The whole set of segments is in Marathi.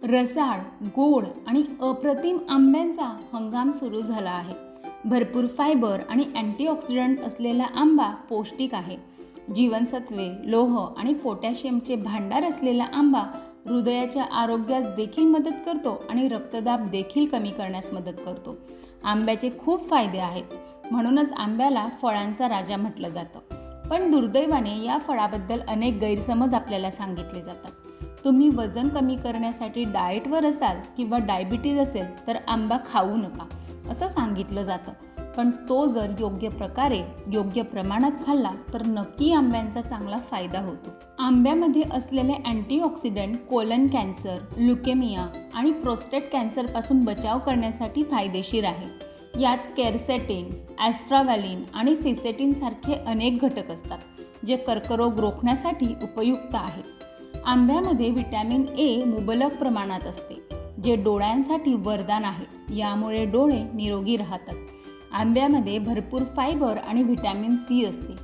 रसाळ, गोड आणि अप्रतिम आंब्यांचा हंगाम सुरू झाला आहे. भरपूर फायबर आणि अँटीऑक्सिडंट असलेला आंबा पौष्टिक आहे. जीवनसत्वे, लोह आणि पोटॅशियमचे भांडार असलेला आंबा हृदयाच्या आरोग्यास देखील मदत करतो आणि रक्तदाब देखील कमी करण्यास मदत करतो. आंब्याचे खूप फायदे आहेत, म्हणूनच आंब्याला फळांचा राजा म्हटलं जातं. पण दुर्दैवाने या फळाबद्दल अनेक गैरसमज आपल्याला सांगितले जातात. तुम्ही वजन कमी करण्यासाठी डाएटवर असाल किंवा डायबिटीज असेल तर आंबा खाऊ नका असं सांगितलं जातं. पण तो जर योग्य प्रकारे योग्य प्रमाणात खाल्ला तर नक्की आंब्यांचा चांगला फायदा होतो. आंब्यामध्ये असलेले अँटीऑक्सिडंट कोलन कॅन्सर, ल्युकेमिया आणि प्रोस्टेट कॅन्सरपासून बचाव करण्यासाठी फायदेशीर आहे. यात केरसेटिन, ॲस्ट्राव्हॅलिन आणि फिसेटिन सारखे अनेक घटक असतात, जे कर्करोग रोखण्यासाठी उपयुक्त आहेत. आंब्यामध्ये व्हिटॅमिन ए मुबलक प्रमाणात असते, जे डोळ्यांसाठी वरदान आहे. यामुळे डोळे निरोगी राहतात. आंब्यामध्ये भरपूर फायबर आणि व्हिटॅमिन सी असते.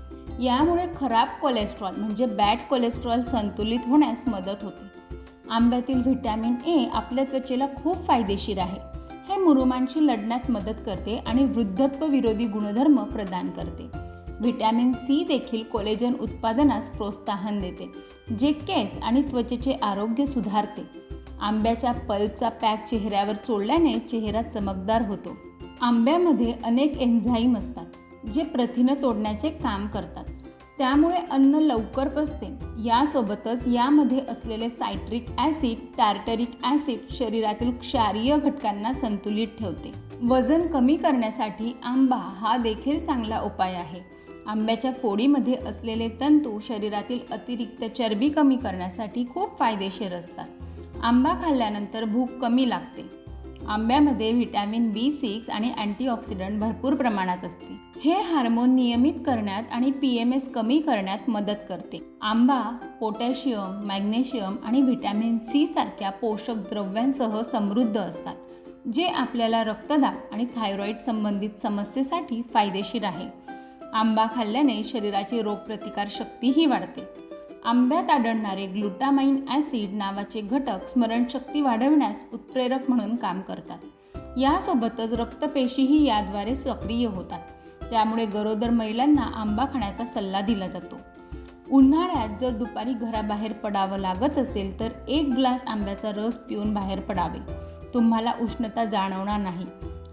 यामुळे खराब कोलेस्ट्रॉल म्हणजे बॅड कोलेस्ट्रॉल संतुलित होण्यास मदत होते. आंब्यातील व्हिटॅमिन ए आपल्या त्वचेला खूप फायदेशीर आहे. हे मुरुमांशी लढण्यात मदत करते आणि वृद्धत्व विरोधी गुणधर्म प्रदान करते. व्हिटॅमिन सी देखील कोलेजन उत्पादनास प्रोत्साहन देते, जे केस आणि त्वचेचे आरोग्य सुधारते. आंब्याच्या पल्पचा पॅक चेहऱ्यावर चोळल्याने चेहरा चमकदार होतो. आंब्यामध्ये अनेक एन्झाईम असतात, जे प्रथिनं तोडण्याचे काम करतात. त्यामुळे अन्न लवकर पचते. यासोबतच यामध्ये असलेले सायट्रिक ॲसिड, टार्टरिक ॲसिड शरीरातील क्षारीय घटकांना संतुलित ठेवते. वजन कमी करण्यासाठी आंबा हा देखील चांगला उपाय आहे. आंब्याच्या फोडीमध्ये असलेले तंतू शरीरातील अतिरिक्त चरबी कमी करण्यासाठी खूप फायदेशीर असतात. आंबा खाल्ल्यानंतर भूक कमी लागते. आंब्यामध्ये व्हिटॅमिन B6 आणि अँटीऑक्सिडंट भरपूर प्रमाणात असते. हे हार्मोन नियमित करण्यात आणि PMS कमी करण्यात मदत करते. आंबा पोटॅशियम, मॅग्नेशियम आणि व्हिटॅमिन सी सारख्या पोषक द्रव्यांसह समृद्ध असतात, जे आपल्याला रक्तदाब आणि थायरॉईड संबंधित समस्येसाठी फायदेशीर आहे. आंबा खाल्ल्याने शरीराची रोगप्रतिकार शक्तीही वाढते. आंब्यात आढळणारे ग्लुटामाइन ॲसिड नावाचे घटक स्मरणशक्ती वाढविण्यास उत्प्रेरक म्हणून काम करतात. यासोबतच रक्तपेशीही याद्वारे सक्रिय होतात. त्यामुळे गरोदर महिलांना आंबा खाण्याचा सल्ला दिला जातो. उन्हाळ्यात जर दुपारी घराबाहेर पडावं लागत असेल तर 1 ग्लास आंब्याचा रस पिऊन बाहेर पडावे. तुम्हाला उष्णता जाणवणार नाही.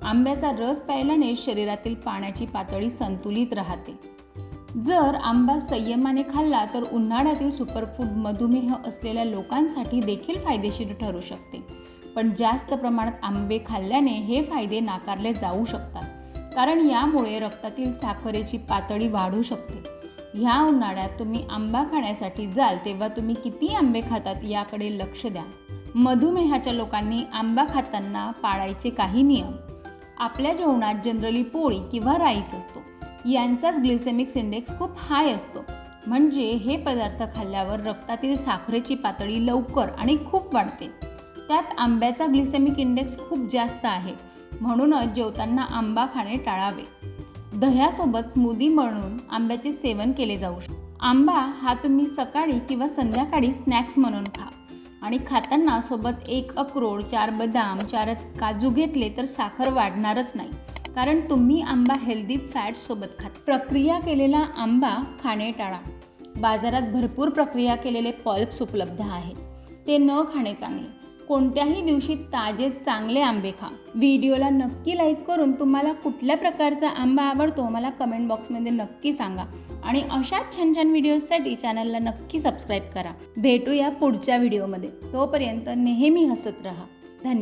आंब्याचा रस प्यायल्याने शरीरातील पाण्याची पातळी संतुलित राहते. जर आंबा संयमाने खाल्ला तर उन्हाळ्यातील सुपरफूड मधुमेह असलेल्या लोकांसाठी देखील फायदेशीर ठरू शकते. पण जास्त प्रमाणात आंबे खाल्ल्याने हे फायदे नाकारले जाऊ शकतात, कारण यामुळे रक्तातील साखरेची पातळी वाढू शकते. ह्या उन्हाळ्यात तुम्ही आंबा खाण्यासाठी जाल तेव्हा तुम्ही किती आंबे खातात याकडे लक्ष द्या. मधुमेहाच्या लोकांनी आंबा खाताना पाळायचे काही नियम. आपल्या जेवणात जनरली पोळी किंवा राईस असतो. यांचाच ग्लिसेमिक इंडेक्स खूप हाय असतो, म्हणजे हे पदार्थ खाल्ल्यावर रक्तातील साखरेची पातळी लवकर आणि खूप वाढते. त्यात आंब्याचा ग्लिसेमिक इंडेक्स खूप जास्त आहे, म्हणूनच जेवताना आंबा खाणे टाळावे. दह्यासोबत स्मूदी बनवून आंब्याचे सेवन केले जाऊ शकते. आंबा हा तुम्ही सकाळी किंवा संध्याकाळी स्नॅक्स म्हणून खा आणि खाताना सोबत 1 अक्रोड, 4 बदाम, 4 काजू घेतले तर साखर वाढणारच नाही, कारण तुम्ही आंबा हेल्दी फॅट सोबत खात. प्रक्रिया केलेला आंबा खाणे टाळा. बाजारात भरपूर प्रक्रिया केलेले पल्प्स उपलब्ध आहेत, ते न खाणे चांगले. कोणत्याही दिवशी ताजे चांगले आंबे खा. व्हिडिओला नक्की लाईक करून तुम्हाला कुठल्या प्रकारचा आंबा आवडतो मला कमेंट बॉक्समध्ये नक्की सांगा आणि अशाच छान छान व्हिडिओजसाठी चॅनलला नक्की सबस्क्राईब करा. भेटूया पुढच्या व्हिडिओमध्ये. तोपर्यंत नेहमी हसत राहा. धन्यवाद.